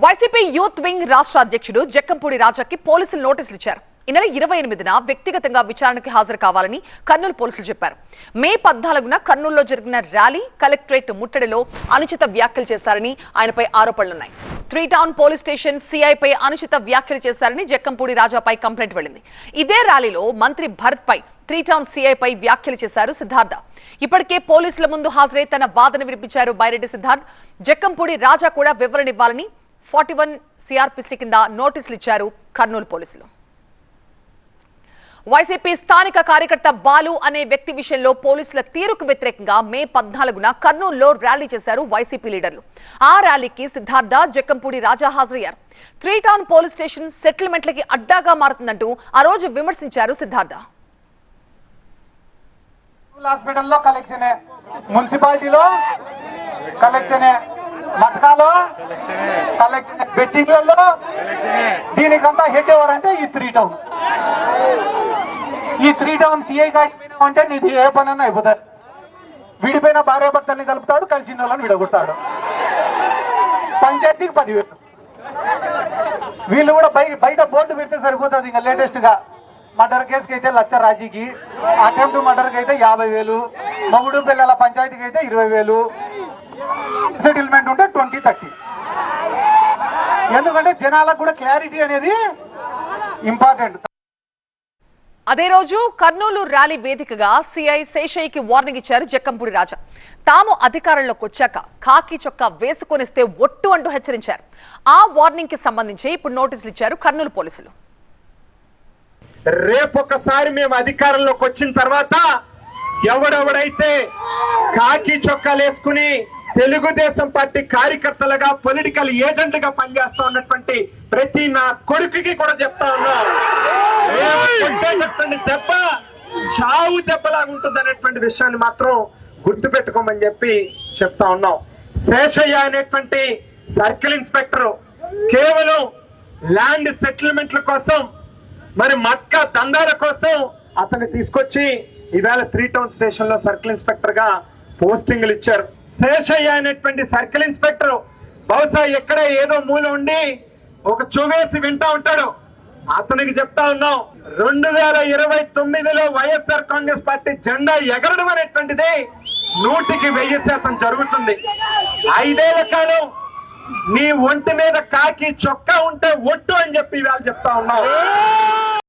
YCP youth wing రాష్ట్ర అధ్యక్షుడు జక్కంపూడి రాజాకి పోలీసులు నోటీసులు ఇచ్చారు. ఈ నెల 28న వ్యక్తిగతంగా విచారణకు హాజరు కావాలని కర్నూలు పోలీసులు చెప్పారు. మే 14న కర్నూలులో జరిగిన ర్యాలీ, కలెక్టరేట్ ముట్టడిలో అనుచిత వ్యాఖ్యలు చేశారని ఆయనపై ఆరోపణలున్నాయి. 3 టౌన్ పోలీస్ స్టేషన్ సిఐపై అనుచిత వ్యాఖ్యలు చేశారని జక్కంపూడి రాజాపై కంప్లైంట్ వెళ్లింది. ఇదే ర్యాలీలో మంత్రి భరత్ పై 3 టౌన్ సిఐపై వ్యాఖ్యలు చేశారు సిద్ధార్థ. ఇప్పటికే పోలీసుల ముందు హాజరై తన వాదన వినిపించారు బైరెడ్డి సిద్ధార్థ్. జక్కంపూడి రాజా కూడా వివరణ ఇవ్వాలని 41 సిఆర్పిసి కింద నోటీసులు ఇచ్చారు కర్నూలు పోలీసులు. వైసీపీ స్థానిక కార్యకర్త బాలు అనే వ్యక్తి విషయంలో పోలీసుల తీరుకు వ్యతిరేకంగా మే 14న కర్నూలులో ర్యాలీ చేశారు వైసీపీ లీడర్లు. ఆ ర్యాలీకి సిద్ధార్థ, జక్కంపూడి రాజా హాజరయ్యారు. 3 టౌన్ పోలీస్ స్టేషన్ సెటిల్మెంట్లకి అడ్డాగా మారుతుందంటూ ఆ రోజు విమర్శించారు సిద్ధార్థ. హాస్పిటల్లో కలెక్షనే, మున్సిపాలిటీలో కలెక్షనే, మటకాలో కలెక్షన్, బెట్టింగ్లలో దీనికంతా హెడ్ ఎవరంటే ఈ 3 టౌన్. ఈ 3 టౌన్ సిఐ అంటే నీది ఏ పనన్నా అయిపోతారు. విడిపోయిన భార్య భర్తల్ని కలుపుతాడు, కలిసిన వాళ్ళని విడగొడతాడు. పంచాయతీకి 10,000. వీళ్ళు కూడా బయట బోర్డు పెడితే సరిపోతుంది. ఇంకా లేటెస్ట్ గా మర్డర్ కేసుకి అయితే 1,00,000 రాజీకి, అటెంప్ట్ మర్డర్కి అయితే 50,000, మొగుడు పిల్లల పంచాయతీకి అయితే 20,000, సెటిల్మెంట్ ఉంటే 20-30. ఎందుకంటే జనాలకు కూడా క్లారిటీ అనేది ఇంపార్టెంట్. అదే రోజు కర్నూలు ర్యాలీ వేదికగా సిఐ శేషయ్యకి వార్నింగ్ ఇచ్చారు జక్కంపూడి రాజా. తాము అధికారంలోకి వచ్చాక కాకి చొక్కా వేసుకొనిస్తే ఒట్టు అంటూ హెచ్చరించారు. ఆ వార్నింగ్ కి సంబంధించి ఇప్పుడు నోటీసులు ఇచ్చారు కర్నూలు పోలీసులు. రేపొకసారి మేము అధికారంలోకి వచ్చిన తర్వాత ఎవడెవడైతే కాకి చొక్కాలు వేసుకుని తెలుగుదేశం పార్టీ కార్యకర్తలుగా, పొలిటికల్ ఏజెంట్లుగా పనిచేస్తా ఉన్నటువంటి ప్రతి నా కొడుకుకి కూడా చెప్తా ఉన్నా, దెబ్బ చావు దెబ్బలాగా ఉంటుంది అనేటువంటి విషయాన్ని మాత్రం గుర్తు పెట్టుకోమని చెప్పి చెప్తా ఉన్నాం. శేషయ్య అనేటువంటి సర్కిల్ ఇన్స్పెక్టర్ కేవలం ల్యాండ్ సెటిల్మెంట్ల కోసం, మరి మట్కా దందాల కోసం అతన్ని తీసుకొచ్చి ఈవేళ 3 టౌన్ స్టేషన్ లో సర్కిల్ ఇన్స్పెక్టర్ గా పోస్టింగ్లు ఇచ్చారు. శేషయ్య అనేటువంటి సర్కిల్ ఇన్స్పెక్టర్ బహుశా ఎక్కడ ఏదో మూల ఉండి ఒక చువేసి వింటా ఉంటాడు. అతనికి చెప్తా ఉన్నాం, 2029లో వైఎస్ఆర్ కాంగ్రెస్ పార్టీ జెండా ఎగరడం అనేటువంటిది 100% జరుగుతుంది. 5 ఏళ్ల కాలం నీ ఒంటి మీద కాకి చొక్కా ఉంటే ఒట్టు అని చెప్పి ఇవాళ చెప్తా ఉన్నాం.